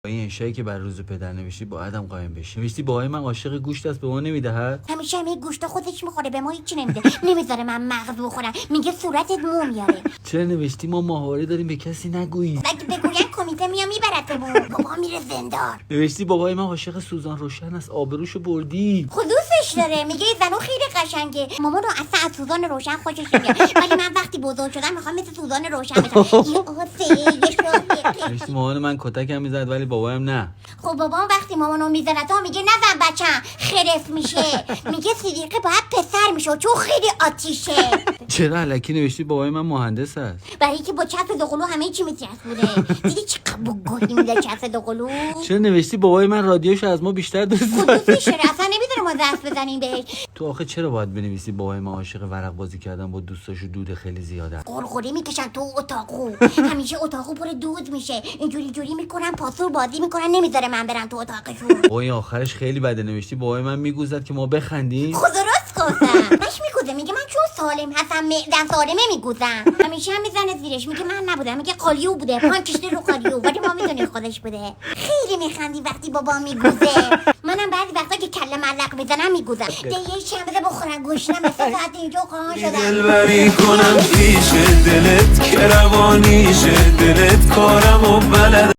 این انشایی که بر روز پدر نوشتی باید هم قایم بشی. نوشتی بابای من عاشق گوشت است به ما نمیدهد. همیشه همه گوشت خودش میخوره به ما هیچی نمیده. نمیذاره من مغز بخورم. میگه صورتت مو میاره. چرا نوشتی ما ماهواره داریم به کسی نگویی؟ اگه بگوین کمیته میام میبرتمون. بابا میره زندان. نوشتی بابای من عاشق سوزان روشن است آبروشو بردی. خودوسش داره. میگه زنو خیلی قشنگه. مامانو اصلا از سوزان روشن خوشش نمیاد. ولی من وقتی بزرگ شدم میخوام مثل سوزان روشن بشم. نوشتی مامان من کتکم میزد ولی بابایم نه. خب بابام وقتی مامانو میزنه تا میگه نزن بچم خرف میشه. میگه صدیقه باید پسر میشه چون خیلی آتیشه. چرا الکی نوشتی بابای من مهندس است؟ برای که با چسب دوقلو همه چی میچسبونه. دیدی چه گوهی میده چسب دوقلو. چرا نوشتی بابای من رادیوشو از ما بیشتر دوست داره؟ خودوسش داره. اصلا نمیذاره ما دست بزنیم بهش. تو آخه چرا باید بنویسی بابای من عاشق ورق بازی کردن با دوستاشو دود خیلی زیاده؟ قرقره میکشن تو اتاقو. همیشه اتاقو پر دود میشه. اینجوری جوری میکنن پاسور بازی میکنن نمیذاره من برم تو اتاقشون. با این آخرش خیلی بده. نوشتی بابای من میگوزد که ما بخندیم. خدا راست گفتم. مش میگوزه. میگه من چون سالم هستم معدم سالمه میگوزم. همیشه هم میزنه زیرش. میگه من نبودم. میگه قالیو بوده. پان کشته رو قالیو. ولی ما میدونیم خودش بوده. خیلی میخندی وقتی بابا میگوزه. منم بعضی وقتا که کله ملق میزنم میگوزم. یه چند بخورم گوشتم مثل ساعت اینجا قان شدم. دلبری کنم پیش دلت که روانیشه دلت کارم و بلد